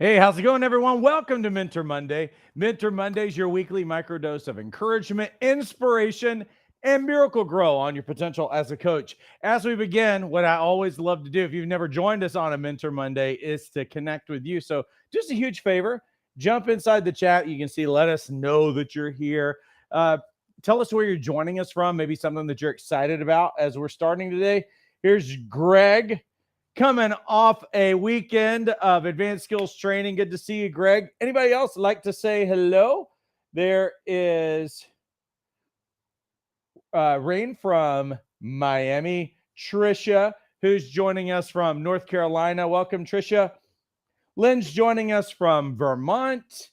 Hey, how's it going, everyone? Welcome to Mentor Monday. Mentor Monday is your weekly microdose of encouragement, inspiration, and miracle grow on your potential as a coach. As we begin, what I always love to do, if you've never joined us on a Mentor Monday, is to connect with you. So, just a huge favor, jump inside the chat. You can see, let us know that you're here. Tell us where you're joining us from, maybe something that you're excited about as we're starting today. Here's Greg coming off a weekend of advanced skills training. Good to see you, Greg. Anybody else like to say hello? There is Rain from Miami, Trisha, who's joining us from North Carolina. Welcome, Trisha. Lynn's joining us from Vermont.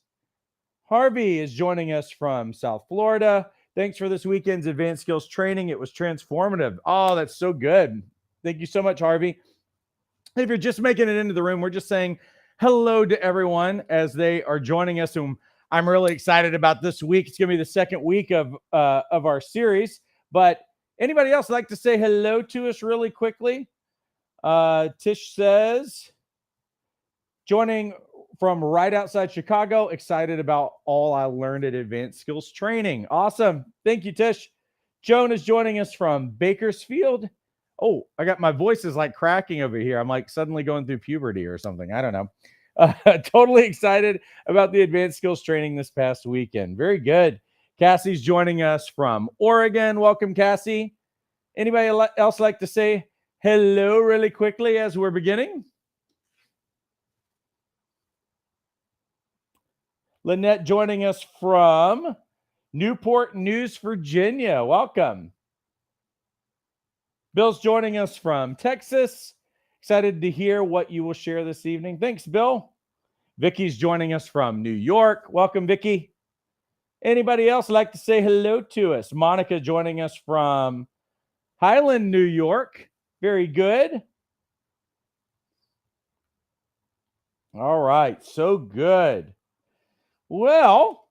Harvey is joining us from South Florida. Thanks for this weekend's advanced skills training. It was transformative. Oh, that's so good. Thank you so much, Harvey. If you're just making it into the room, we're just saying hello to everyone as they are joining us. And I'm really excited about this week. It's going to be the second week of our series. But anybody else like to say hello to us really quickly? Tish says, joining from right outside Chicago, excited about all I learned at Advanced Skills Training. Awesome. Thank you, Tish. Joan is joining us from Bakersfield. Oh, I got my voice is like cracking over here. I'm like suddenly going through puberty or something. I don't know. Totally excited about the advanced skills training this past weekend. Very good. Cassie's joining us from Oregon. Welcome, Cassie. Anybody else like to say hello really quickly as we're beginning? Lynette joining us from Newport News, Virginia. Welcome. Bill's joining us from Texas. Excited to hear what you will share this evening. Thanks, Bill. Vicky's joining us from New York. Welcome, Vicky. Anybody else like to say hello to us? Monica joining us from Highland, New York. Very good. All right, so good. Well,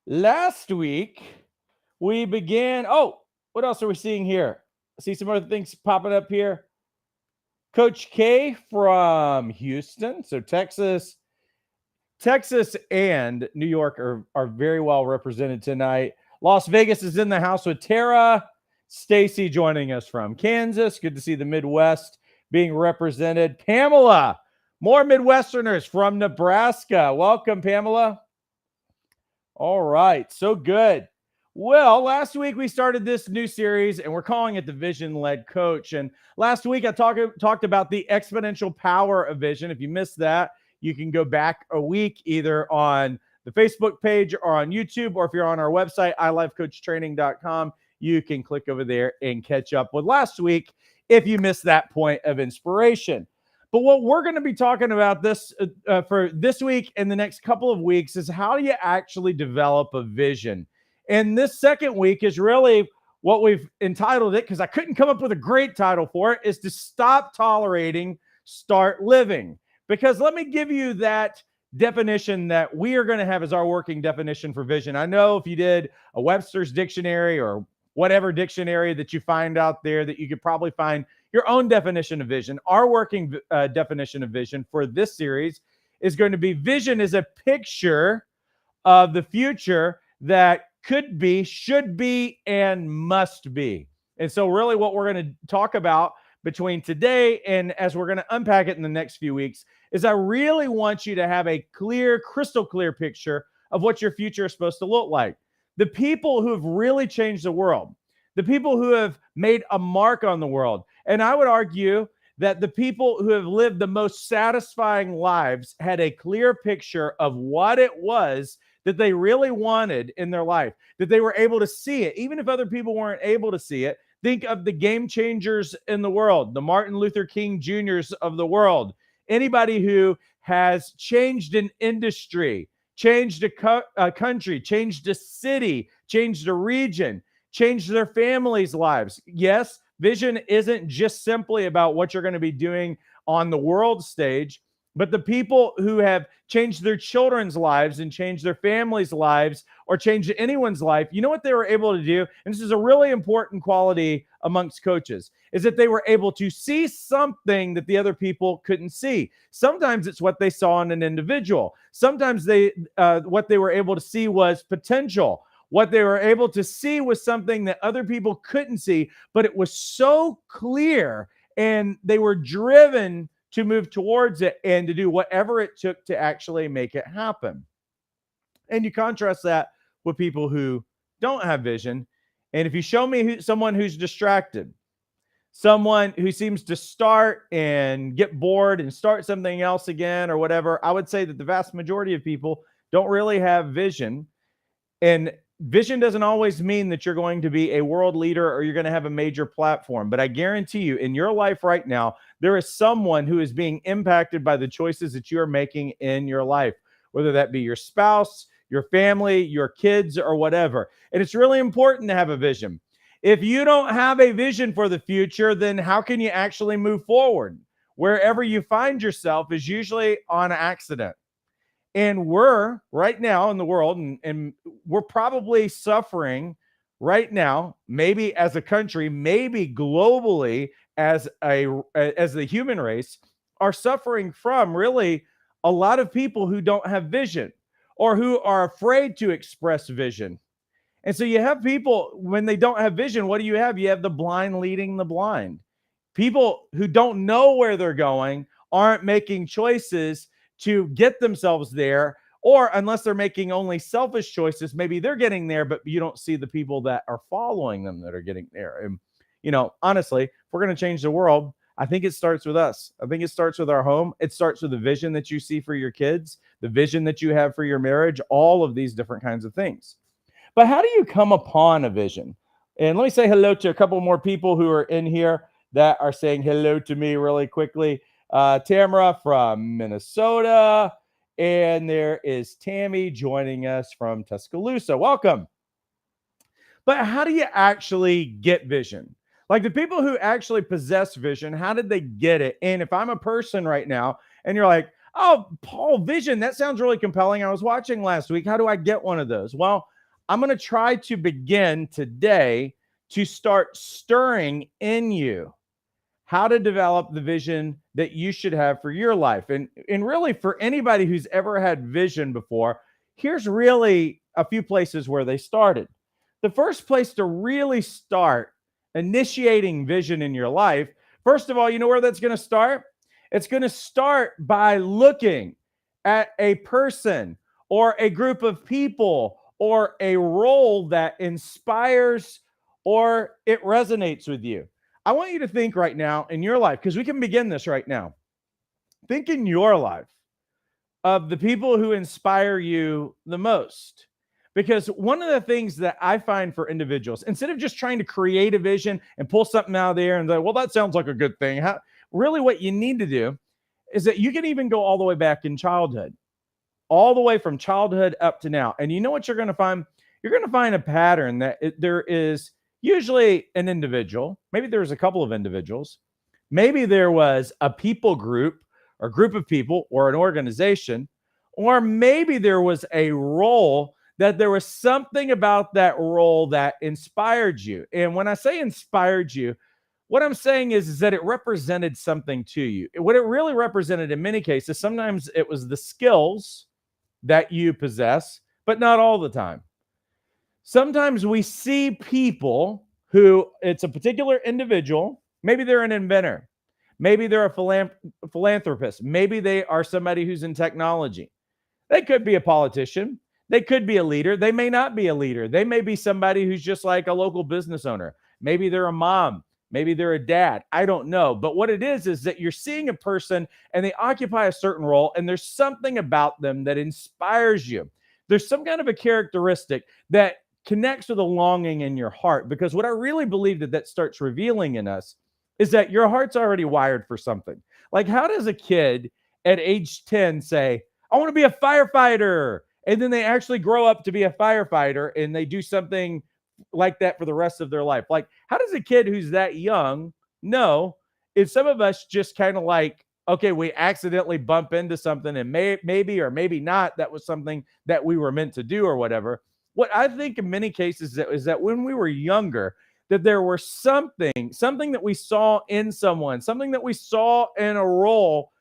last week we began. Oh, what else are we seeing here? I see some other things popping up here. Coach K from Houston. So Texas and New York are very well represented tonight. Las Vegas is in the house with Tara. Stacy joining us from Kansas. Good to see the Midwest being represented. Pamela, more Midwesterners from Nebraska. Welcome, Pamela. All right, so good. Well, last week we started this new series and we're calling it the Vision-Led Coach. And last week I talked about the exponential power of vision. If you missed that, you can go back a week either on the Facebook page or on YouTube, or if you're on our website, ilifecoachtraining.com, you can click over there and catch up with last week if you missed that point of inspiration. But what we're going to be talking about for this week and the next couple of weeks is how do you actually develop a vision? And this second week is really what we've entitled it, because I couldn't come up with a great title for it, is to stop tolerating, start living. Because let me give you that definition that we are going to have as our working definition for vision. I know if you did a Webster's dictionary or whatever dictionary that you find out there, that you could probably find your own definition of vision. Our working definition of vision for this series is going to be: vision is a picture of the future that could be, should be, and must be. And so really what we're going to talk about between today and as we're going to unpack it in the next few weeks is I really want you to have a clear, crystal clear picture of what your future is supposed to look like. The people who have really changed the world, the people who have made a mark on the world, and I would argue that the people who have lived the most satisfying lives had a clear picture of what it was that they really wanted in their life, that they were able to see it, even if other people weren't able to see it. Think of the game changers in the world, the Martin Luther King Jr.'s of the world, anybody who has changed an industry, changed a country, changed a city, changed a region, changed their families' lives. Yes, vision isn't just simply about what you're going to be doing on the world stage. But the people who have changed their children's lives and changed their families' lives or changed anyone's life, you know what they were able to do? And this is a really important quality amongst coaches, is that they were able to see something that the other people couldn't see. Sometimes it's what they saw in an individual. Sometimes what they were able to see was potential. What they were able to see was something that other people couldn't see, but it was so clear and they were driven to move towards it and to do whatever it took to actually make it happen. And you contrast that with people who don't have vision. And if you show me someone who's distracted, someone who seems to start and get bored and start something else again or whatever, I would say that the vast majority of people don't really have vision. And vision doesn't always mean that you're going to be a world leader or you're going to have a major platform. But I guarantee you, in your life right now, there is someone who is being impacted by the choices that you are making in your life, whether that be your spouse, your family, your kids, or whatever. And it's really important to have a vision. If you don't have a vision for the future, then how can you actually move forward? Wherever you find yourself is usually on accident. And we're right now in the world, and we're probably suffering right now, maybe as a country, maybe globally as the human race, are suffering from really a lot of people who don't have vision or who are afraid to express vision. And so you have people, when they don't have vision, what do you have? You have the blind leading the blind. People who don't know where they're going aren't making choices to get themselves there, or unless they're making only selfish choices, maybe they're getting there, but you don't see the people that are following them that are getting there. And, honestly, if we're going to change the world, I think it starts with us. I think it starts with our home. It starts with the vision that you see for your kids, the vision that you have for your marriage, all of these different kinds of things. But how do you come upon a vision? And let me say hello to a couple more people who are in here that are saying hello to me really quickly. Tamara from Minnesota, and there is Tammy joining us from Tuscaloosa. Welcome. But how do you actually get vision? Like the people who actually possess vision, how did they get it? And if I'm a person right now and you're like, oh, Paul, vision, that sounds really compelling. I was watching last week. How do I get one of those? Well, I'm going to try to begin today to start stirring in you how to develop the vision that you should have for your life. And really, for anybody who's ever had vision before, here's really a few places where they started. The first place to really start initiating vision in your life, first of all, you know where that's going to start? It's going to start by looking at a person or a group of people or a role that inspires or it resonates with you. I want you to think right now in your life, because we can begin this right now. Think in your life of the people who inspire you the most. Because one of the things that I find for individuals, instead of just trying to create a vision and pull something out of the air and say, well, that sounds like a good thing. Really what you need to do is that you can even go all the way back in childhood, all the way from childhood up to now. And you know what you're going to find? You're going to find a pattern that there is usually an individual, maybe there's a couple of individuals, maybe there was a people group or group of people or an organization, or maybe there was a role that there was something about that role that inspired you. And when I say inspired you, what I'm saying is that it represented something to you. What it really represented in many cases, sometimes it was the skills that you possess, but not all the time. Sometimes we see people who it's a particular individual. Maybe they're an inventor. Maybe they're a philanthropist. Maybe they are somebody who's in technology. They could be a politician. They could be a leader. They may not be a leader. They may be somebody who's just like a local business owner. Maybe they're a mom. Maybe they're a dad. I don't know. But what it is that you're seeing a person and they occupy a certain role and there's something about them that inspires you. There's some kind of a characteristic that connects with a longing in your heart, because what I really believe that starts revealing in us is that your heart's already wired for something. Like, how does a kid at age 10 say, I want to be a firefighter? And then they actually grow up to be a firefighter and they do something like that for the rest of their life. Like, how does a kid who's that young know if some of us just kind of like okay, we accidentally bump into something and maybe or maybe not, that was something that we were meant to do or whatever. What I think in many cases is that when we were younger, that there was something that we saw in someone, something that we saw in a role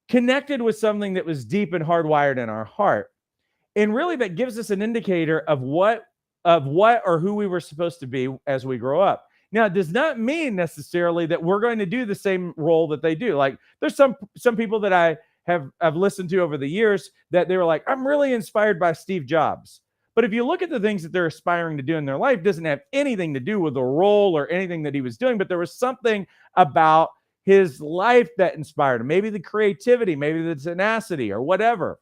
connected with something that was deep and hardwired in our heart. And really that gives us an indicator of what or who we were supposed to be as we grow up. Now, it does not mean necessarily that we're going to do the same role that they do. Like there's some people that I've listened to over the years that they were like, I'm really inspired by Steve Jobs. But if you look at the things that they're aspiring to do in their life, it doesn't have anything to do with the role or anything that he was doing, but there was something about his life that inspired him. Maybe the creativity, maybe the tenacity or whatever.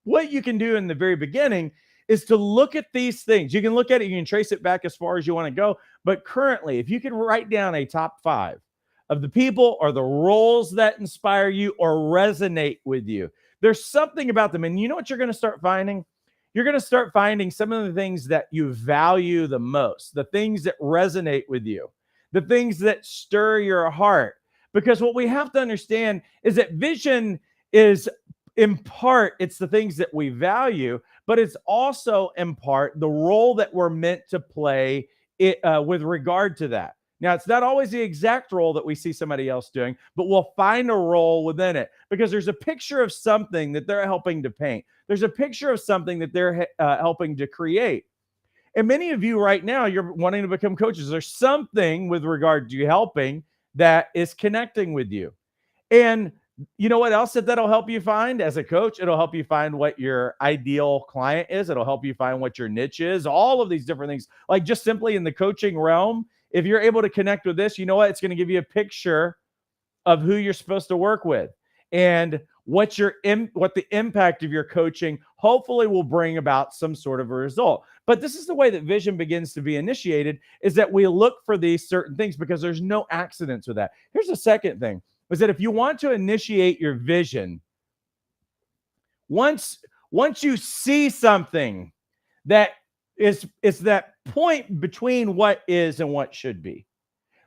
What you can do in the very beginning is to look at these things. You can look at it, you can trace it back as far as you want to go. But currently, if you could write down a top 5 of the people or the roles that inspire you or resonate with you, there's something about them. And you know what you're going to start finding? You're going to start finding some of the things that you value the most, the things that resonate with you, the things that stir your heart. Because what we have to understand is that vision is, in part, it's the things that we value, but it's also in part the role that we're meant to play with regard to that. Now, it's not always the exact role that we see somebody else doing, but we'll find a role within it because there's a picture of something that they're helping to paint. There's a picture of something that they're helping to create. And many of you right now, you're wanting to become coaches. There's something with regard to you helping that is connecting with you. And you know what else that'll help you find as a coach? It'll help you find what your ideal client is. It'll help you find what your niche is, all of these different things. Like just simply in the coaching realm, if you're able to connect with this, you know what? It's going to give you a picture of who you're supposed to work with and what the impact of your coaching hopefully will bring about some sort of a result. But this is the way that vision begins to be initiated, is that we look for these certain things because there's no accidents with that. Here's the second thing, is that if you want to initiate your vision, once you see something that is that point between what is and what should be.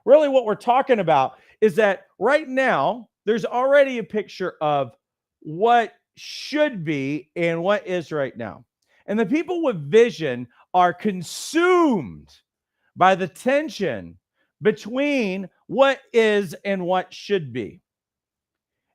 Really what we're talking about is that right now there's already a picture of what should be and what is right now. And the people with vision are consumed by the tension between what is and what should be.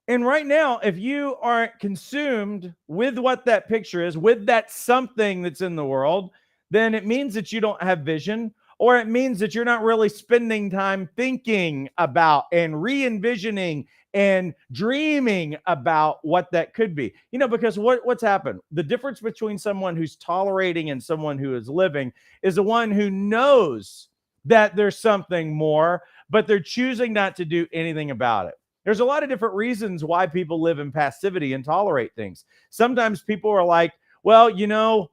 And right now, if you aren't consumed with what that picture is, with that something that's in the world, then it means that you don't have vision, or it means that you're not really spending time thinking about and re-envisioning and dreaming about what that could be. You know, because what's happened? The difference between someone who's tolerating and someone who is living is the one who knows that there's something more, but they're choosing not to do anything about it. There's a lot of different reasons why people live in passivity and tolerate things. Sometimes people are like, well, you know,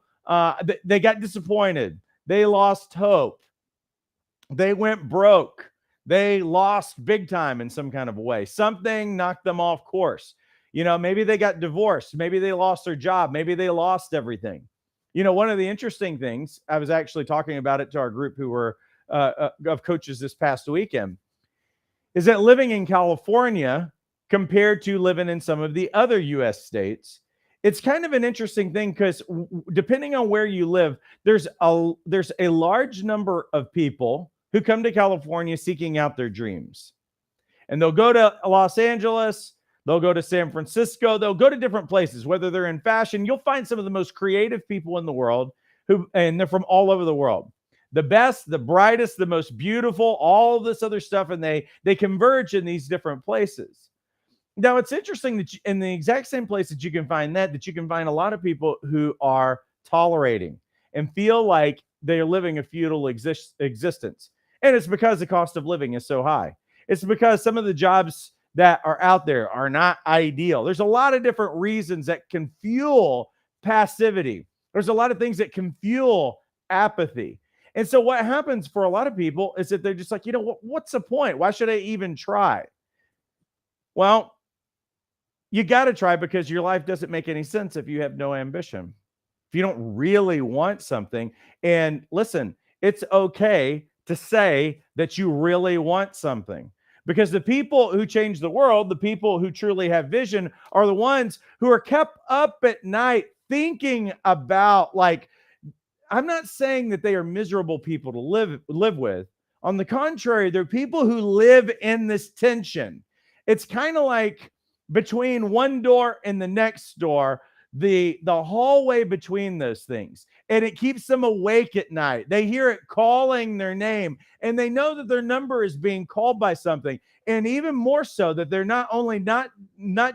they got disappointed. They lost hope. They went broke. They lost big time in some kind of a way. Something knocked them off course. You know, maybe they got divorced. Maybe they lost their job. Maybe they lost everything. You know, one of the interesting things, I was actually talking about it to our group who were of coaches this past weekend, is that living in California compared to living in some of the other U.S. states, it's kind of an interesting thing because depending on where you live, there's a large number of people who come to California seeking out their dreams. And they'll go to Los Angeles, they'll go to San Francisco, they'll go to different places, whether they're in fashion. You'll find some of the most creative people in the world and they're from all over the world. The best, the brightest, the most beautiful, all of this other stuff, and they converge in these different places. Now, it's interesting that in the exact same place that you can find that you can find a lot of people who are tolerating and feel like they're living a feudal existence. And it's because the cost of living is so high. It's because some of the jobs that are out there are not ideal. There's a lot of different reasons that can fuel passivity. There's a lot of things that can fuel apathy. And so what happens for a lot of people is that they're just like, you know, what's the point? Why should I even try? Well, you got to try because your life doesn't make any sense if you have no ambition. If you don't really want something, and listen, it's okay to say that you really want something. Because the people who change the world, the people who truly have vision, are the ones who are kept up at night thinking about, like, I'm not saying that they are miserable people to live with. On the contrary, they're people who live in this tension. It's kind of like between one door and the next door, the hallway between those things, and it keeps them awake at night. They hear it calling their name, and they know that their number is being called by something, and even more so that they're not only not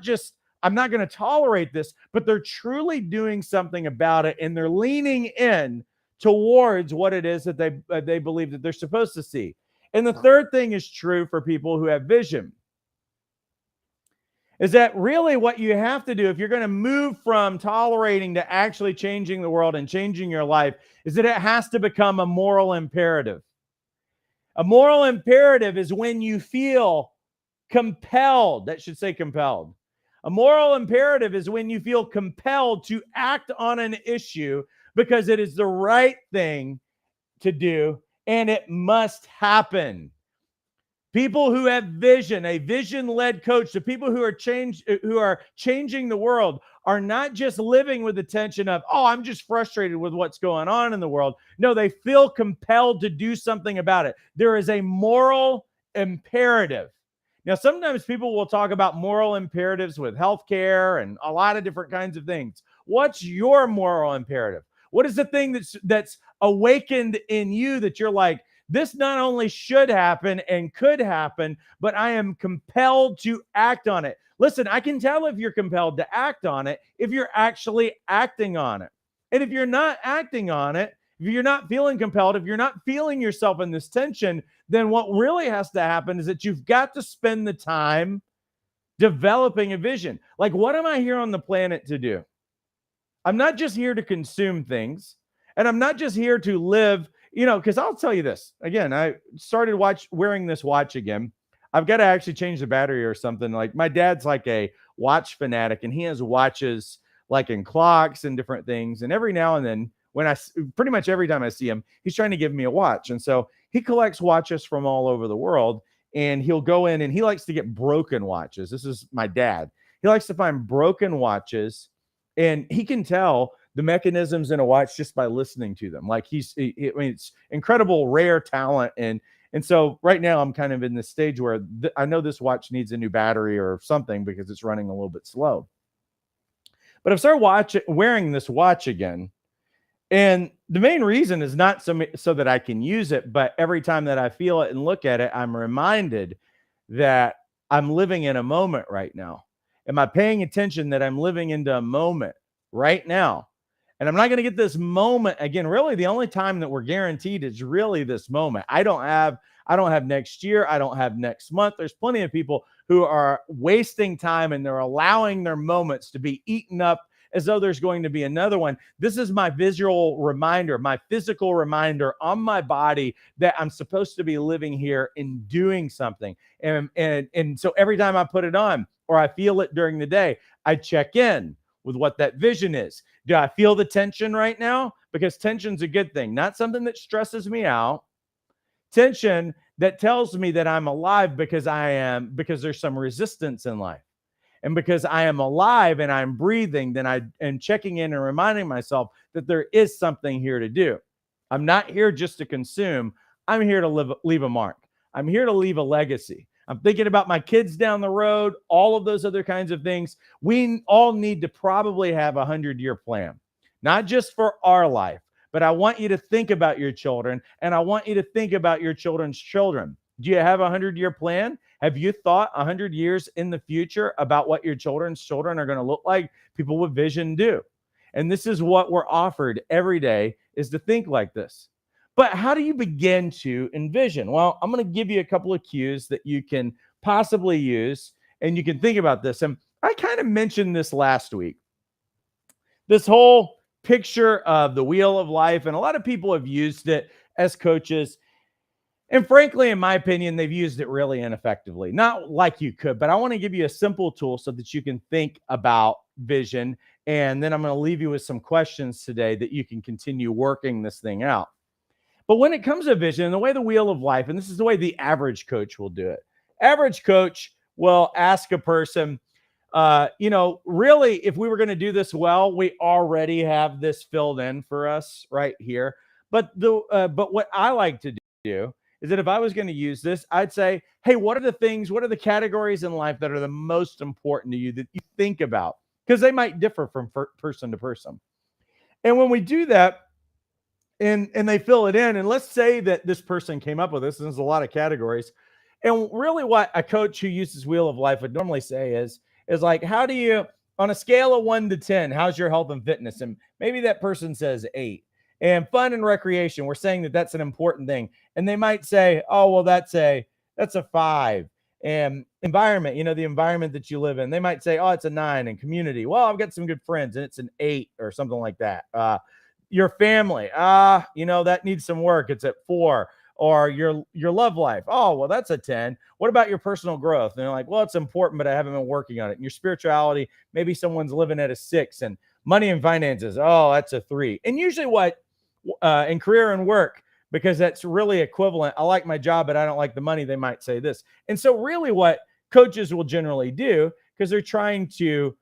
just, I'm not going to tolerate this, but they're truly doing something about it, and they're leaning in towards what it is that they believe that they're supposed to see. And the third thing is true for people who have vision, is that really what you have to do if you're going to move from tolerating to actually changing the world and changing your life is that it has to become a moral imperative. A moral imperative is when you feel compelled. That should say compelled. A moral imperative is when you feel compelled to act on an issue because it is the right thing to do and it must happen. People who have vision, a vision-led coach, the people who are changing the world are not just living with the tension of, oh, I'm just frustrated with what's going on in the world. No, they feel compelled to do something about it. There is a moral imperative. Now, sometimes people will talk about moral imperatives with healthcare and a lot of different kinds of things. What's your moral imperative? What is the thing that's awakened in you that you're like, this not only should happen and could happen, but I am compelled to act on it. Listen, I can tell if you're compelled to act on it if you're actually acting on it. And if you're not acting on it, if you're not feeling compelled, if you're not feeling yourself in this tension, then what really has to happen is that you've got to spend the time developing a vision. Like, what am I here on the planet to do? I'm not just here to consume things, and I'm not just here to live, because I'll tell you this. Again, I started wearing this watch again. I've got to actually change the battery or something. Like, my dad's like a watch fanatic, and he has watches like in clocks and different things. And every now and then, pretty much every time I see him, he's trying to give me a watch. And so he collects watches from all over the world, and he'll go in and he likes to get broken watches. This is my dad. He likes to find broken watches, and he can tell the mechanisms in a watch just by listening to them. Like, it's incredible, rare talent. And so right now I'm kind of in this stage where I know this watch needs a new battery or something because it's running a little bit slow. But I've started wearing this watch again. And the main reason is not so that I can use it, but every time that I feel it and look at it, I'm reminded that I'm living in a moment right now. Am I paying attention that I'm living into a moment right now? And I'm not going to get this moment again. Really, the only time that we're guaranteed is really this moment. I don't have next year. I don't have next month. There's plenty of people who are wasting time and they're allowing their moments to be eaten up as though there's going to be another one. This is my visual reminder, my physical reminder on my body that I'm supposed to be living here and doing something. And so every time I put it on or I feel it during the day, I check in with what that vision is. Do I feel the tension right now? Because tension's a good thing, not something that stresses me out. Tension that tells me that I'm alive because there's some resistance in life. And because I am alive and I'm breathing, then I am checking in and reminding myself that there is something here to do. I'm not here just to consume. I'm here to leave a mark. I'm here to leave a legacy. I'm thinking about my kids down the road, all of those other kinds of things. We all need to probably have a 100-year plan, not just for our life, but I want you to think about your children, and I want you to think about your children's children. Do you have a 100-year plan? Have you thought 100 years in the future about what your children's children are going to look like? People with vision do. And this is what we're offered every day, is to think like this. But how do you begin to envision? Well, I'm going to give you a couple of cues that you can possibly use, and you can think about this. And I kind of mentioned this last week. This whole picture of the wheel of life, and a lot of people have used it as coaches. And frankly, in my opinion, they've used it really ineffectively. Not like you could, but I want to give you a simple tool so that you can think about vision. And then I'm going to leave you with some questions today that you can continue working this thing out. But when it comes to vision, the way the wheel of life, and this is the way the average coach will do it. Average coach will ask a person, really, if we were going to do this well, we already have this filled in for us right here. But what I like to do is that if I was going to use this, I'd say, hey, what are the categories in life that are the most important to you that you think about? Because they might differ from person to person. And when we do that, and they fill it in, and let's say that this person came up with this, and there's a lot of categories. And really what a coach who uses Wheel of Life would normally say is like, how do you, on a scale of 1 to 10, how's your health and fitness? And maybe that person says 8. And fun and recreation, we're saying that that's an important thing. And they might say, oh, well, that's a 5. And environment, the environment that you live in, they might say, oh, it's a 9. And community, well, I've got some good friends, and it's an 8 or something like that. Your family, that needs some work, it's at 4. Or your love life, oh, well, that's a 10. What about your personal growth? And they're like, well, it's important, but I haven't been working on it. And your spirituality, maybe someone's living at a 6. And money and finances, oh, that's a 3. And usually in career and work, because that's really equivalent, I like my job, but I don't like the money, they might say this. And so really what coaches will generally do, because they're trying to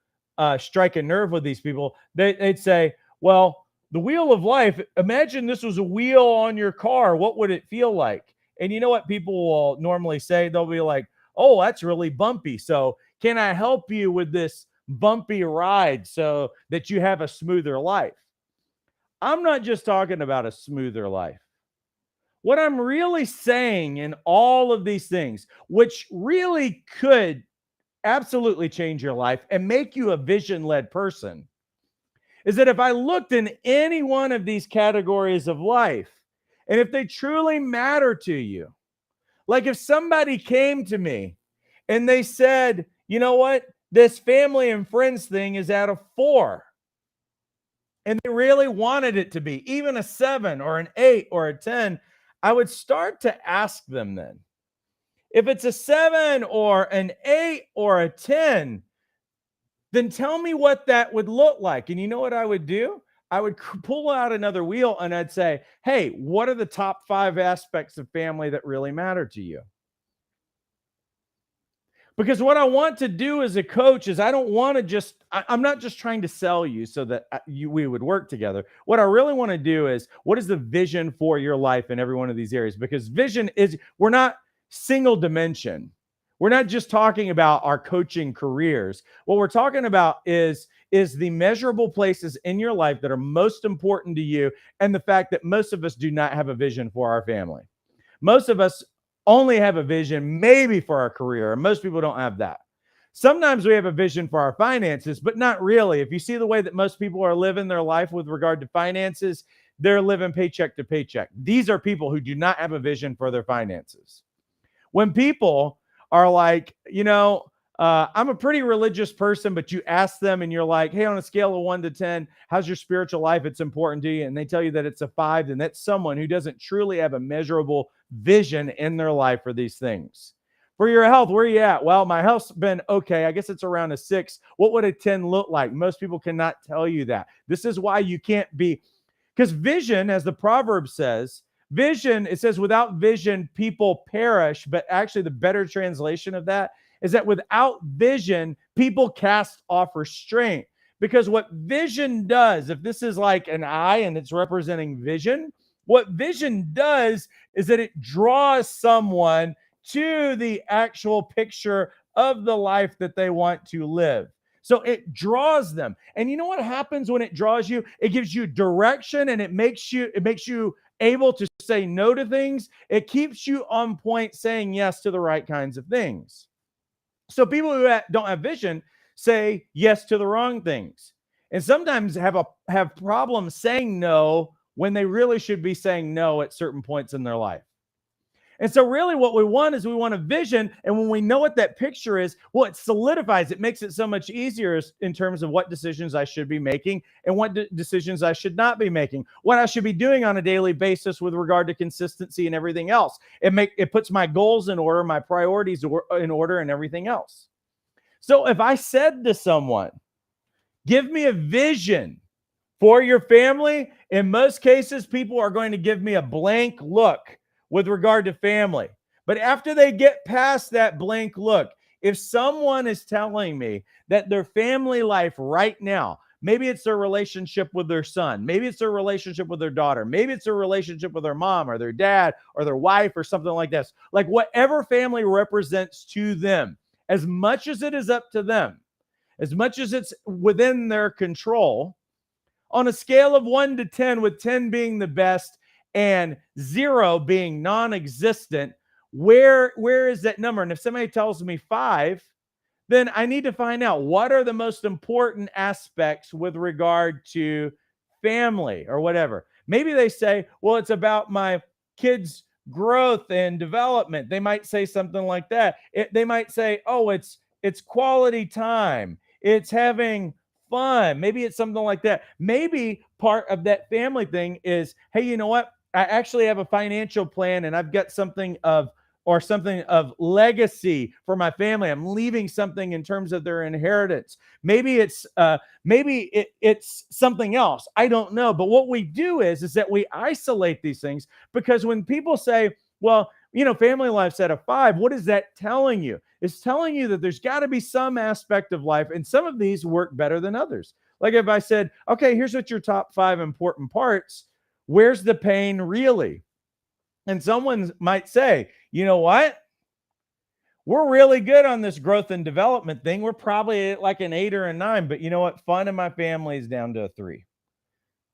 strike a nerve with these people, they'd say, well, the wheel of life, imagine this was a wheel on your car. What would it feel like? And you know what people will normally say? They'll be like, oh, that's really bumpy. So can I help you with this bumpy ride so that you have a smoother life? I'm not just talking about a smoother life. What I'm really saying in all of these things, which really could absolutely change your life and make you a vision-led person, is that if I looked in any one of these categories of life, and if they truly matter to you, like if somebody came to me and they said, you know what, this family and friends thing is at a 4, and they really wanted it to be even a 7 or an 8 or a 10, I would start to ask them then, if it's a 7 or an 8 or a 10, then tell me what that would look like. And you know what I would do? I would pull out another wheel and I'd say, hey, what are the top 5 aspects of family that really matter to you? Because what I want to do as a coach is I don't want to I'm not just trying to sell you so that we would work together. What I really want to do is, what is the vision for your life in every one of these areas? Because vision we're not single dimension. We're not just talking about our coaching careers. What we're talking about is the measurable places in your life that are most important to you, and the fact that most of us do not have a vision for our family. Most of us only have a vision maybe for our career, and most people don't have that. Sometimes we have a vision for our finances, but not really. If you see the way that most people are living their life with regard to finances, they're living paycheck to paycheck. These are people who do not have a vision for their finances. When people are like, I'm a pretty religious person, but you ask them and you're like, hey, on a scale of 1 to 10, how's your spiritual life? It's important to you. And they tell you that it's a 5, then that's someone who doesn't truly have a measurable vision in their life for these things. For your health, where are you at? Well, my health's been okay. I guess it's around a 6. What would a 10 look like? Most people cannot tell you that. This is why you can't be, because vision, as the proverb says, vision, it says, without vision, people perish. But actually, the better translation of that is that without vision, people cast off restraint. Because what vision does, if this is like an eye and it's representing vision, what vision does is that it draws someone to the actual picture of the life that they want to live. So it draws them. And you know what happens when it draws you? It gives you direction, and it makes you able to say no to things. It keeps you on point, saying yes to the right kinds of things. So people who don't have vision say yes to the wrong things, and sometimes have problems saying no when they really should be saying no at certain points in their life. And so really what we want is we want a vision. And when we know what that picture is, well, it solidifies. It makes it so much easier in terms of what decisions I should be making and what decisions I should not be making, what I should be doing on a daily basis with regard to consistency and everything else. It puts my goals in order, my priorities in order, and everything else. So if I said to someone, give me a vision for your family, in most cases, people are going to give me a blank look with regard to family. But after they get past that blank look, if someone is telling me that their family life right now, maybe it's their relationship with their son, maybe it's their relationship with their daughter, maybe it's their relationship with their mom or their dad or their wife or something like this, like whatever family represents to them, as much as it is up to them, as much as it's within their control, on a scale of 1 to 10, with 10 being the best and 0 being non-existent, where is that number? And if somebody tells me 5, then I need to find out what are the most important aspects with regard to family or whatever. Maybe they say, well, it's about my kids' growth and development. They might say something like that. They might say, oh, it's quality time. It's having fun. Maybe it's something like that. Maybe part of that family thing is, hey, you know what? I actually have a financial plan and I've got something of legacy for my family. I'm leaving something in terms of their inheritance. Maybe it's something else. I don't know. But what we do is that we isolate these things, because when people say, well, family life's at a 5, what is that telling you? It's telling you that there's got to be some aspect of life, and some of these work better than others. Like if I said, okay, here's what your top 5 important parts, where's the pain really? And someone might say, you know what? We're really good on this growth and development thing. We're probably at like an 8 or a 9, but you know what? Fun in my family is down to a 3.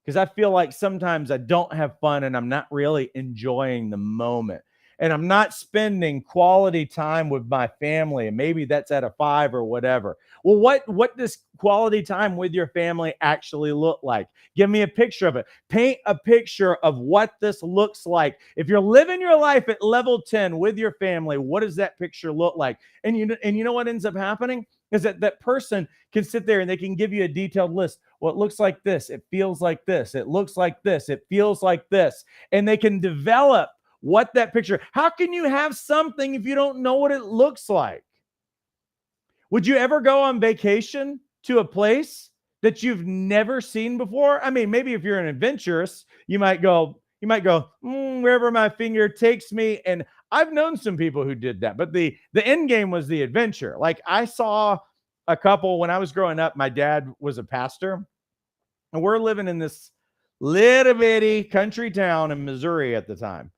Because I feel like sometimes I don't have fun and I'm not really enjoying the moment. And I'm not spending quality time with my family. And maybe that's at a 5 or whatever. Well, what does quality time with your family actually look like? Give me a picture of it. Paint a picture of what this looks like. If you're living your life at level 10 with your family, what does that picture look like? And you know what ends up happening? Is that person can sit there and they can give you a detailed list. Well, it looks like this. It feels like this. It looks like this. It feels like this. And they can develop what that picture. How can you have something if you don't know what it looks like? Would you ever go on vacation to a place that you've never seen before? I mean, maybe if you're an adventurous, you might go wherever my finger takes me. And I've known some people who did that, but the end game was the adventure. Like I saw a couple when I was growing up. My dad was a pastor, and we're living in this little bitty country town in Missouri at the time.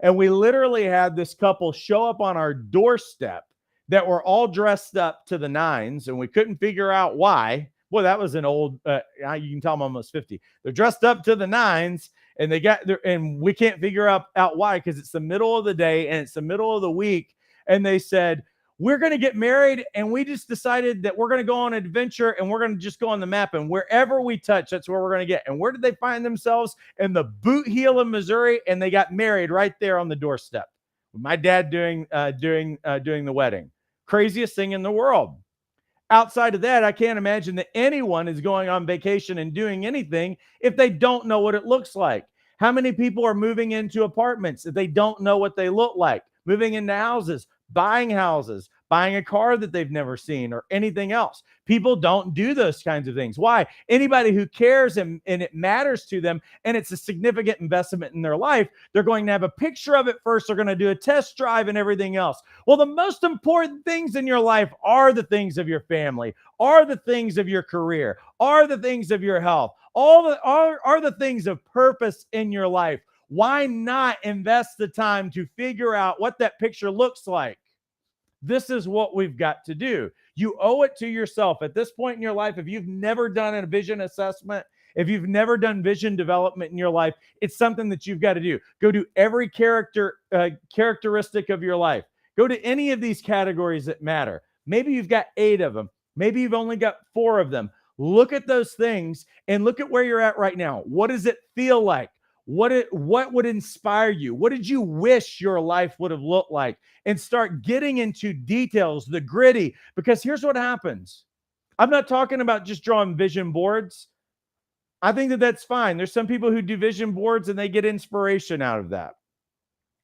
And we literally had this couple show up on our doorstep that were all dressed up to the nines, and we couldn't figure out why. Boy, that was an old, you can tell I'm almost 50. They're dressed up to the nines, and they got there, and we can't figure out why, because it's the middle of the day and it's the middle of the week. And they said, we're going to get married, and we just decided that we're going to go on an adventure, and we're going to just go on the map, and wherever we touch, that's where we're going to get. And where did they find themselves? In the boot heel of Missouri, and they got married right there on the doorstep. My dad doing the wedding. Craziest thing in the world. Outside of that, I can't imagine that anyone is going on vacation and doing anything if they don't know what it looks like. How many people are moving into apartments if they don't know what they look like? Moving into houses, buying a car that they've never seen, or anything else. People don't do those kinds of things. Why? Anybody who cares and it matters to them, and it's a significant investment in their life, they're going to have a picture of it first. They're going to do a test drive and everything else. Well, the most important things in your life are the things of your family, are the things of your career, are the things of your health, are the things of purpose in your life. Why not invest the time to figure out what that picture looks like? This is what we've got to do. You owe it to yourself at this point in your life. If you've never done a vision assessment, if you've never done vision development in your life, it's something that you've got to do. Go to every characteristic of your life. Go to any of these categories that matter. Maybe you've got 8 of them. Maybe you've only got 4 of them. Look at those things and look at where you're at right now. What does it feel like? What would inspire you? What did you wish your life would have looked like? And start getting into details, the gritty, because here's what happens. I'm not talking about just drawing vision boards. I think that that's fine. There's some people who do vision boards and they get inspiration out of that.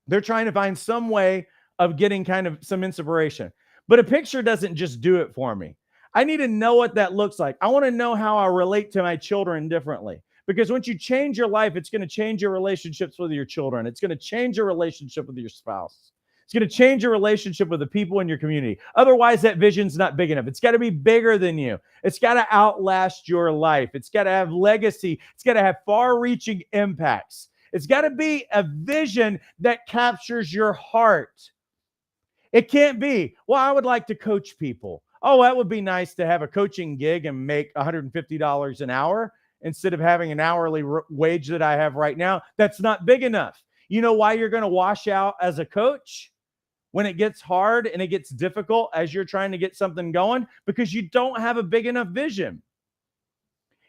They're trying to find some way of getting kind of some inspiration. But a picture doesn't just do it for me. I need to know what that looks like. I want to know how I relate to my children differently. Because once you change your life, it's going to change your relationships with your children. It's going to change your relationship with your spouse. It's going to change your relationship with the people in your community. Otherwise, that vision's not big enough. It's got to be bigger than you. It's got to outlast your life. It's got to have legacy. It's got to have far-reaching impacts. It's got to be a vision that captures your heart. It can't be, well, I would like to coach people. Oh, that would be nice to have a coaching gig and make $150 an hour instead of having an hourly wage that I have right now. That's not big enough. You know why you're going to wash out as a coach when it gets hard and it gets difficult as you're trying to get something going? Because you don't have a big enough vision.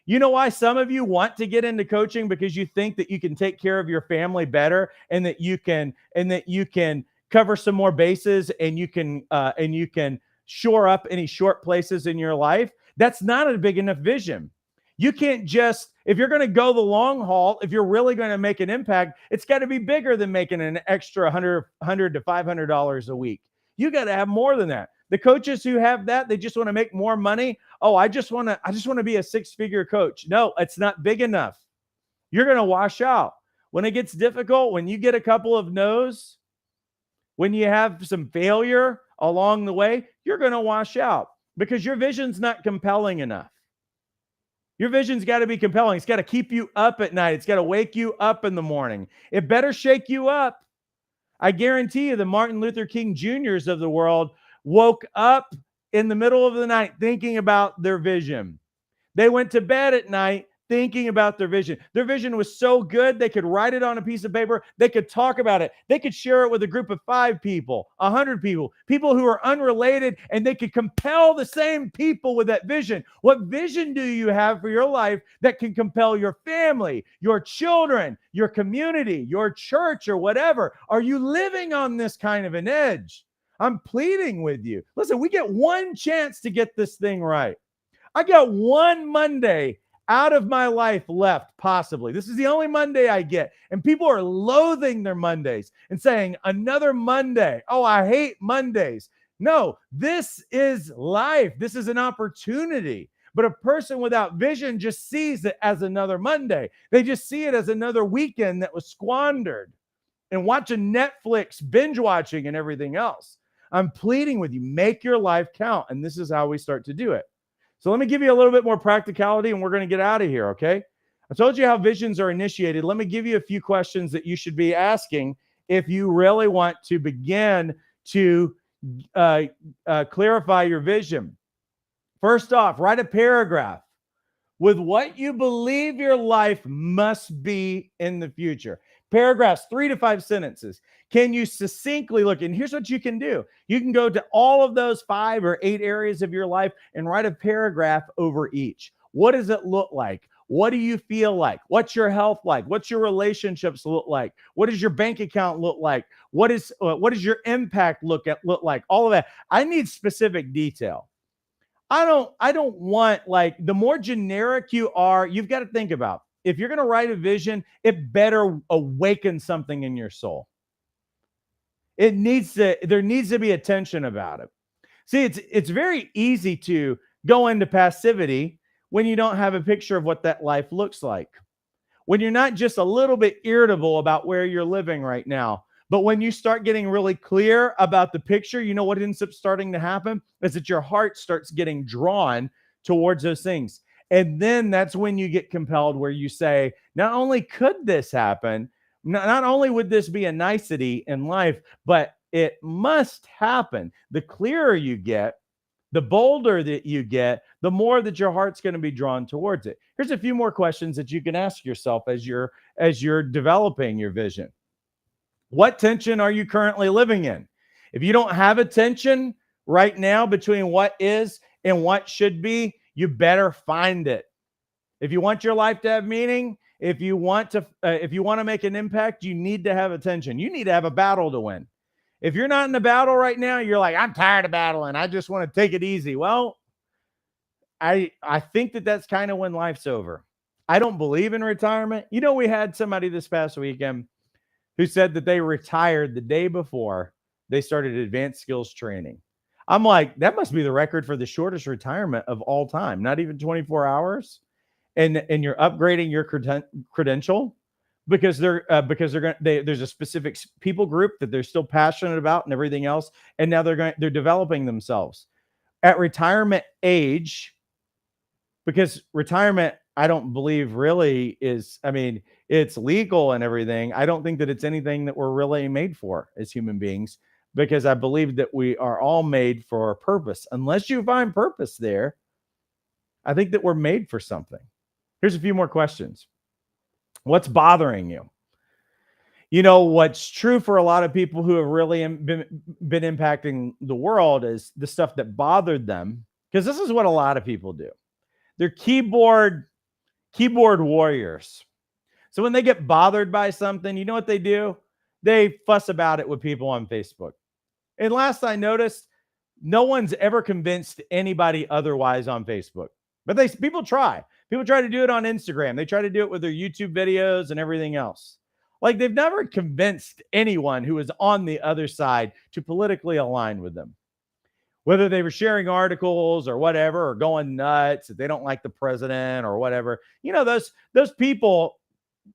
You know why some of you want to get into coaching? Because you think that you can take care of your family better and that you can cover some more bases and you can shore up any short places in your life. That's not a big enough vision. You can't just, if you're going to go the long haul, if you're really going to make an impact, it's got to be bigger than making an extra $100 to $500 a week. You got to have more than that. The coaches who have that, they just want to make more money. Oh, I just want to be a six-figure coach. No, it's not big enough. You're going to wash out. When it gets difficult, when you get a couple of no's, when you have some failure along the way, you're going to wash out because your vision's not compelling enough. Your vision's got to be compelling. It's got to keep you up at night. It's got to wake you up in the morning. It better shake you up. I guarantee you the Martin Luther King Jr.'s of the world woke up in the middle of the night thinking about their vision. They went to bed at night thinking about their vision. Their vision was so good, they could write it on a piece of paper. They could talk about it. They could share it with a group of 5 people, 100 people, people who are unrelated, and they could compel the same people with that vision. What vision do you have for your life that can compel your family, your children, your community, your church, or whatever? Are you living on this kind of an edge? I'm pleading with you. Listen, we get one chance to get this thing right. I got one Monday out of my life left, possibly. This is the only Monday I get. And people are loathing their Mondays and saying, another Monday. Oh, I hate Mondays. No, this is life. This is an opportunity. But a person without vision just sees it as another Monday. They just see it as another weekend that was squandered and watching Netflix, binge watching, and everything else. I'm pleading with you, make your life count. And this is how we start to do it. So let me give you a little bit more practicality and we're going to get out of here, okay? I told you how visions are initiated. Let me give you a few questions that you should be asking if you really want to begin to clarify your vision. First off, write a paragraph with what you believe your life must be in the future. Paragraphs, 3 to 5 sentences. Can you succinctly look? And here's what you can do. You can go to all of those 5 or 8 areas of your life and write a paragraph over each. What does it look like? What do you feel like? What's your health like? What's your relationships look like? What does your bank account look like? What does your impact look like? All of that. I need specific detail. I don't want, like, the more generic you are, you've got to think about, if you're going to write a vision, it better awaken something in your soul. There needs to be attention about it. See, it's very easy to go into passivity when you don't have a picture of what that life looks like. When you're not just a little bit irritable about where you're living right now, but when you start getting really clear about the picture, you know what ends up starting to happen is that your heart starts getting drawn towards those things. And then that's when you get compelled where you say, not only could this happen, not only would this be a nicety in life, but it must happen. The clearer you get, the bolder that you get, the more that your heart's going to be drawn towards it. Here's a few more questions that you can ask yourself as you're developing your vision. What tension are you currently living in? If you don't have a tension right now between what is and what should be, you better find it. If you want your life to have meaning, if you want to make an impact, you need to have a tension. You need to have a battle to win. If you're not in a battle right now, you're like, I'm tired of battling. I just want to take it easy. Well, I think that's kind of when life's over. I don't believe in retirement. You know, we had somebody this past weekend who said that they retired the day before they started advanced skills training. I'm like, that must be the record for the shortest retirement of all time. Not even 24 hours. And you're upgrading your credential because there's a specific people group that they're still passionate about and everything else, and now they're developing themselves at retirement age, because retirement, I don't believe really is, I mean, it's legal and everything. I don't think that it's anything that we're really made for as human beings, because I believe that we are all made for a purpose. Unless you find purpose there, I think that we're made for something. Here's a few more questions. What's bothering you? You know, what's true for a lot of people who have really been impacting the world is the stuff that bothered them, because this is what a lot of people do. They're keyboard warriors. So when they get bothered by something, you know what they do? They fuss about it with people on Facebook. And last I noticed, no one's ever convinced anybody otherwise on Facebook. But people try. People try to do it on Instagram. They try to do it with their YouTube videos and everything else. Like, they've never convinced anyone who is on the other side to politically align with them. Whether they were sharing articles or whatever, or going nuts if they don't like the president or whatever. You know, those people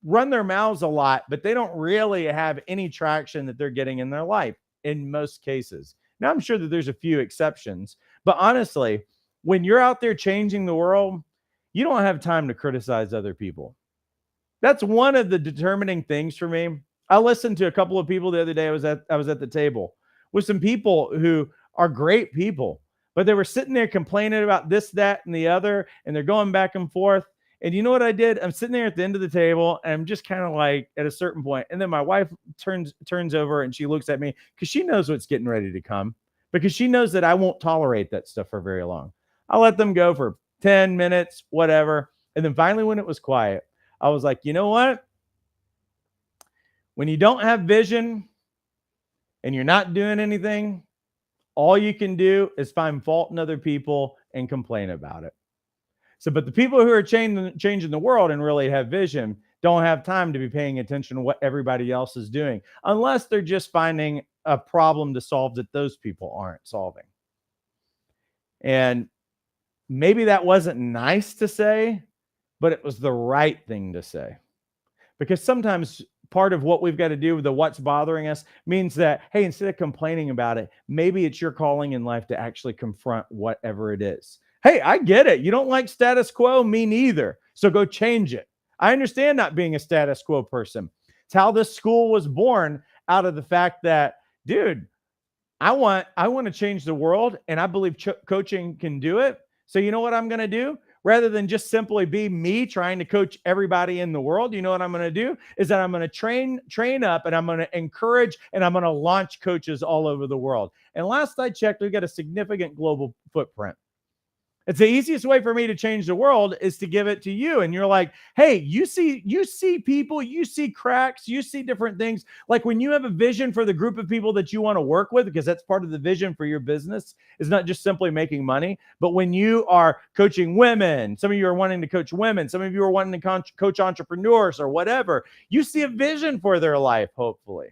run their mouths a lot, but they don't really have any traction that they're getting in their life in most cases. Now, I'm sure that there's a few exceptions, but honestly, when you're out there changing the world, you don't have time to criticize other people. That's one of the determining things for me. I listened to a couple of people the other day. I was at the table with some people who are great people, but they were sitting there complaining about this, that, and the other, and they're going back and forth. And you know what I did? I'm sitting there at the end of the table, and I'm just kind of like at a certain point, and then my wife turns over and she looks at me, because she knows what's getting ready to come, because she knows that I won't tolerate that stuff for very long. I'll let them go for 10 minutes, whatever. And then finally, when it was quiet, I was like, you know what? When you don't have vision and you're not doing anything, all you can do is find fault in other people and complain about it. So, but the people who are changing the world and really have vision don't have time to be paying attention to what everybody else is doing, unless they're just finding a problem to solve that those people aren't solving. And maybe that wasn't nice to say, but it was the right thing to say. Because sometimes part of what we've got to do with the what's bothering us means that, hey, instead of complaining about it, maybe it's your calling in life to actually confront whatever it is. Hey, I get it. You don't like status quo, me neither. So go change it. I understand not being a status quo person. It's how this school was born, out of the fact that, dude, I want to change the world, and I believe coaching can do it. So you know what I'm going to do? Rather than just simply be me trying to coach everybody in the world, you know what I'm going to do is that I'm going to train up, and I'm going to encourage, and I'm going to launch coaches all over the world. And last I checked, we've got a significant global footprint. It's the easiest way for me to change the world is to give it to you. And you're like, hey, you see people, you see cracks, you see different things. Like when you have a vision for the group of people that you want to work with, because that's part of the vision for your business, is not just simply making money, but when you are coaching women, some of you are wanting to coach women, some of you are wanting to coach entrepreneurs or whatever, you see a vision for their life, hopefully.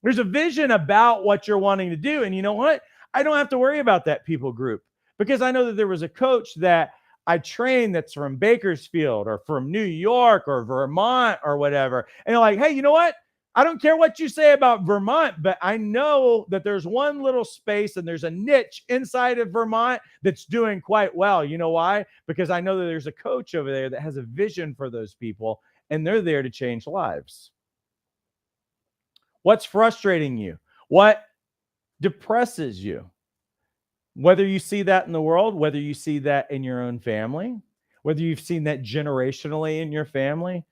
There's a vision about what you're wanting to do. And you know what? I don't have to worry about that people group, because I know that there was a coach that I trained that's from Bakersfield or from New York or Vermont or whatever. And they're like, hey, you know what? I don't care what you say about Vermont, but I know that there's one little space and there's a niche inside of Vermont that's doing quite well. You know why? Because I know that there's a coach over there that has a vision for those people, and they're there to change lives. What's frustrating you? What depresses you? Whether you see that in the world, whether you see that in your own family, whether you've seen that generationally in your family,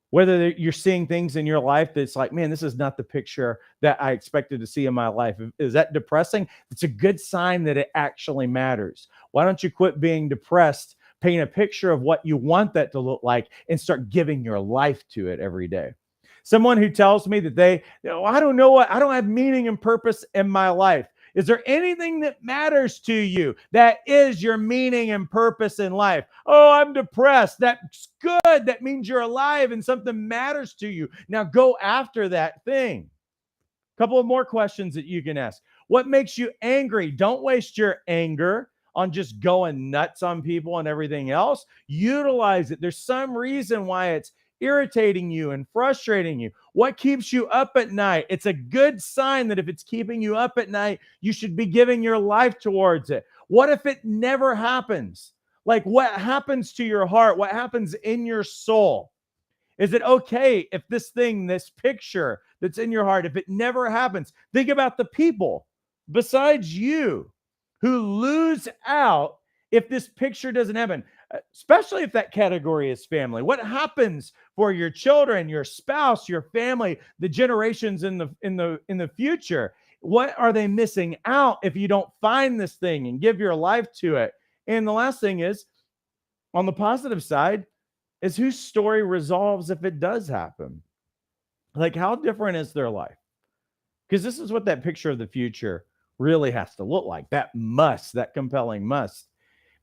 whether you're seeing things in your life that's like, man, this is not the picture that I expected to see in my life. Is that depressing? It's a good sign that it actually matters. Why don't you quit being depressed, paint a picture of what you want that to look like, and start giving your life to it every day? Someone who tells me that I don't know what, I don't have meaning and purpose in my life. Is there anything that matters to you that is your meaning and purpose in life? Oh, I'm depressed. That's good. That means you're alive and something matters to you. Now go after that thing. A couple of more questions that you can ask. What makes you angry? Don't waste your anger on just going nuts on people and everything else. Utilize it. There's some reason why it's irritating you and frustrating you? What keeps you up at night? It's a good sign that if it's keeping you up at night, you should be giving your life towards it. What if it never happens? Like, what happens to your heart? What happens in your soul? Is it okay if this thing, this picture that's in your heart, if it never happens? Think about the people besides you who lose out if this picture doesn't happen, especially if that category is family. What happens for your children, your spouse, your family, the generations in the future? What are they missing out if you don't find this thing and give your life to it? And the last thing is, on the positive side, is whose story resolves if it does happen. Like, how different is their life? Because this is what that picture of the future really has to look like. That must, that compelling must,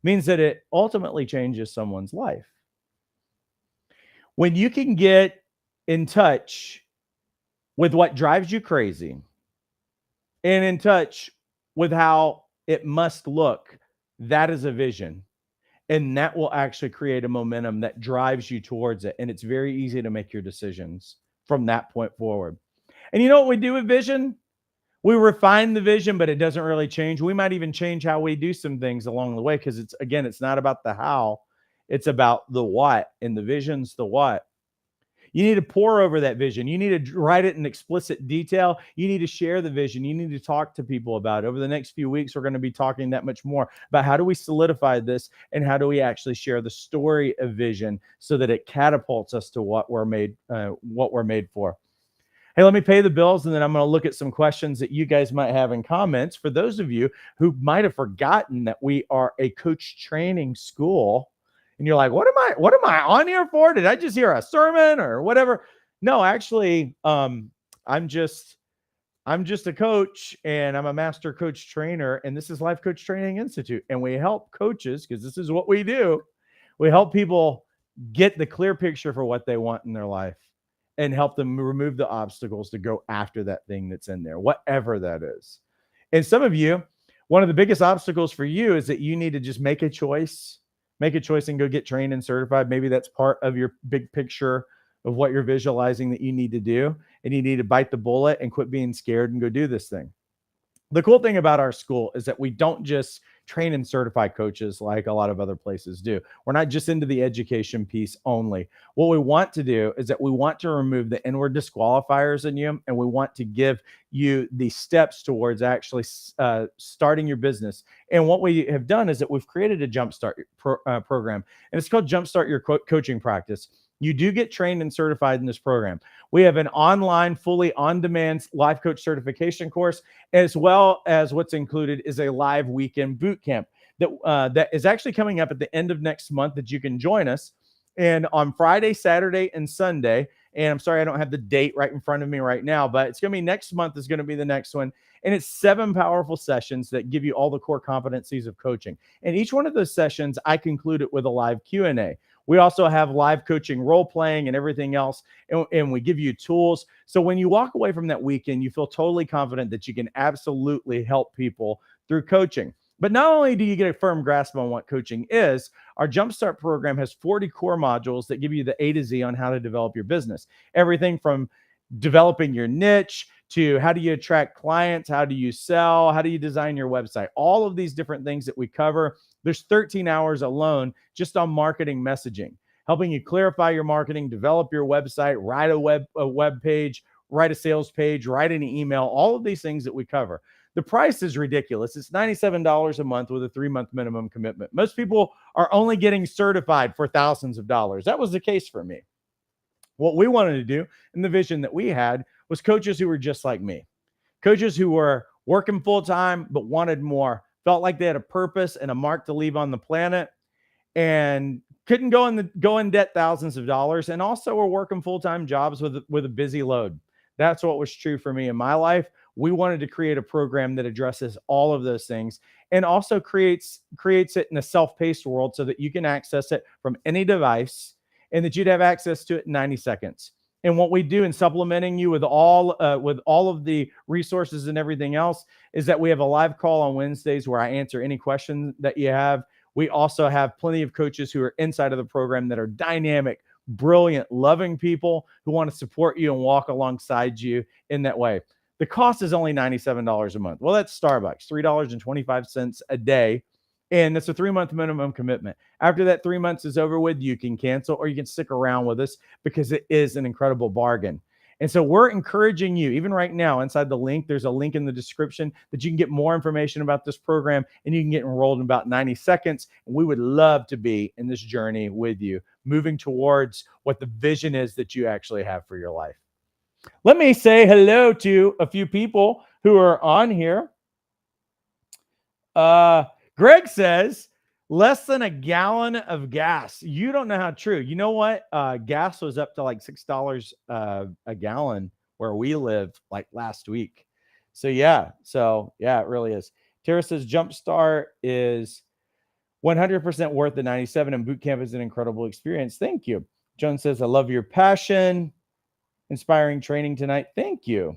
means that it ultimately changes someone's life. When you can get in touch with what drives you crazy and in touch with how it must look, that is a vision. And that will actually create a momentum that drives you towards it. And it's very easy to make your decisions from that point forward. And you know what we do with vision? We refine the vision, but it doesn't really change. We might even change how we do some things along the way, because it's not about the how, it's about the what. And the vision's the what. You need to pour over that vision. You need to write it in explicit detail. You need to share the vision. You need to talk to people about it. Over the next few weeks, we're going to be talking that much more about how do we solidify this and how do we actually share the story of vision so that it catapults us to what we're made for. Hey, let me pay the bills, and then I'm going to look at some questions that you guys might have in comments. For those of you who might have forgotten that we are a coach training school, and you're like, what am I on here for? Did I just hear a sermon or whatever? No, actually, I'm just a coach, and I'm a master coach trainer, and this is Life Coach Training Institute. And we help coaches, because this is what we do. We help people get the clear picture for what they want in their life and help them remove the obstacles to go after that thing that's in there, whatever that is. And some of you, one of the biggest obstacles for you is that you need to just make a choice and go get trained and certified. Maybe that's part of your big picture of what you're visualizing that you need to do. And you need to bite the bullet and quit being scared and go do this thing. The cool thing about our school is that we don't just train and certify coaches like a lot of other places do. We're not just into the education piece only. What we want to do is that we want to remove the inward disqualifiers in you, and we want to give you the steps towards actually starting your business. And what we have done is that we've created a Jumpstart program, and it's called Jumpstart Your Coaching Practice. You do get trained and certified in this program. We have an online, fully on-demand life coach certification course, as well as what's included is a live weekend boot camp that is actually coming up at the end of next month that you can join us. And on Friday, Saturday, and Sunday, and I'm sorry I don't have the date right in front of me right now, but it's going to be next month is going to be the next one. And it's 7 powerful sessions that give you all the core competencies of coaching. And each one of those sessions, I conclude it with a live Q&A. We also have live coaching, role playing, and everything else. And we give you tools. So when you walk away from that weekend, you feel totally confident that you can absolutely help people through coaching. But not only do you get a firm grasp on what coaching is, our Jumpstart program has 40 core modules that give you the A to Z on how to develop your business. Everything from developing your niche to how do you attract clients, how do you sell, how do you design your website, all of these different things that we cover. There's 13 hours alone just on marketing messaging, helping you clarify your marketing, develop your website, write a web page, write a sales page, write an email, all of these things that we cover. The price is ridiculous. It's $97 a month with a 3-month minimum commitment. Most people are only getting certified for thousands of dollars. That was the case for me. What we wanted to do, and the vision that we had, was coaches who were just like me. Coaches who were working full-time but wanted more, felt like they had a purpose and a mark to leave on the planet, and couldn't go in debt thousands of dollars, and also were working full-time jobs with a busy load. That's what was true for me in my life. We wanted to create a program that addresses all of those things and also creates it in a self-paced world so that you can access it from any device and that you'd have access to it in 90 seconds. And what we do in supplementing you with all of the resources and everything else is that we have a live call on Wednesdays where I answer any questions that you have. We also have plenty of coaches who are inside of the program that are dynamic brilliant, loving people who want to support you and walk alongside you in that way. The cost is only $97 a month. Well, that's Starbucks, $3.25 a day. And it's a 3-month minimum commitment. After that 3 months is over with, you can cancel or you can stick around with us because it is an incredible bargain. And so we're encouraging you, even right now, inside the link, there's a link in the description that you can get more information about this program and you can get enrolled in about 90 seconds. And we would love to be in this journey with you, moving towards what the vision is that you actually have for your life. Let me say hello to a few people who are on here. Greg says, less than a gallon of gas. You don't know how true. You know what? Gas was up to like $6 a gallon where we live like last week. So yeah, it really is. Tara says Jumpstart is 100% worth the 97 and bootcamp is an incredible experience. Thank you. Joan says, I love your passion. Inspiring training tonight. Thank you.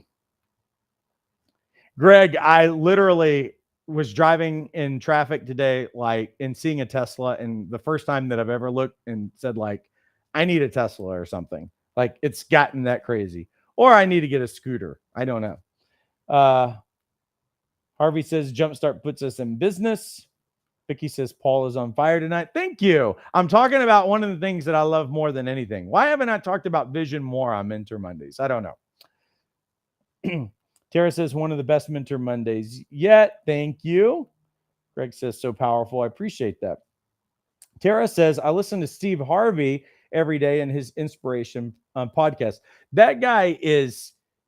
Greg, I literally was driving in traffic today, like, and seeing a Tesla, and the first time that I've ever looked and said, like, I need a Tesla or something. Like, it's gotten that crazy. Or I need to get a scooter. I don't know. Harvey says Jumpstart puts us in business. Vicky says Paul is on fire tonight. Thank you. I'm talking about one of the things that I love more than anything. Why haven't I talked about vision more on Mentor Mondays? I don't know. Tara says one of the best Mentor Mondays yet. Thank you. Greg says so powerful. I appreciate that. Tara says I listen to Steve Harvey every day in his inspiration podcast. That guy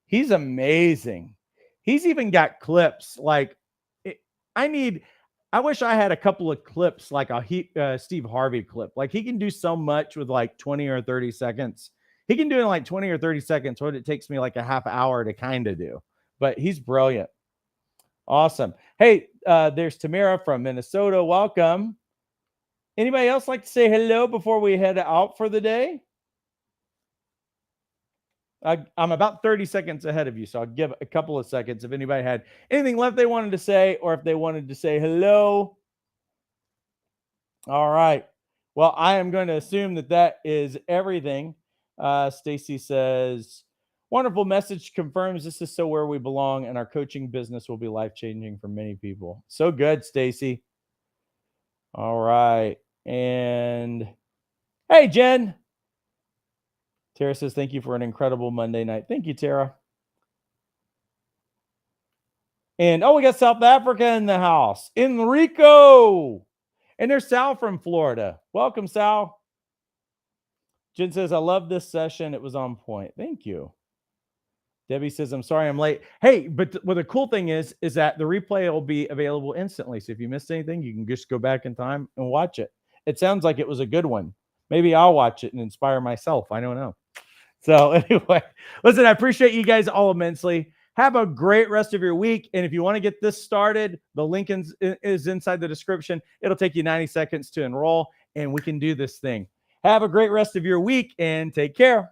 he's amazing. He's even got clips like I wish I had a couple of clips like a Steve Harvey clip. Like he can do so much with like 20 or 30 seconds. He can do in like 20 or 30 seconds what it takes me like a half hour to kind of do. But he's brilliant. Awesome. Hey, there's Tamara from Minnesota. Welcome. Anybody else like to say hello before we head out for the day? I'm about 30 seconds ahead of you, so I'll give a couple of seconds if anybody had anything left they wanted to say or if they wanted to say hello. All right. Well, I am going to assume that is everything. Stacy says, wonderful message, confirms this is so where we belong and our coaching business will be life-changing for many people. So good, Stacy. All right. And hey, Jen. Tara says, thank you for an incredible Monday night. Thank you, Tara. And we got South Africa in the house. Enrico. And there's Sal from Florida. Welcome, Sal. Jen says, I love this session. It was on point. Thank you. Debbie says, I'm sorry I'm late. Hey, but what the cool thing is that the replay will be available instantly. So if you missed anything, you can just go back in time and watch it. It sounds like it was a good one. Maybe I'll watch it and inspire myself. I don't know. So anyway, listen, I appreciate you guys all immensely. Have a great rest of your week. And if you want to get this started, the link is inside the description. It'll take you 90 seconds to enroll and we can do this thing. Have a great rest of your week and take care.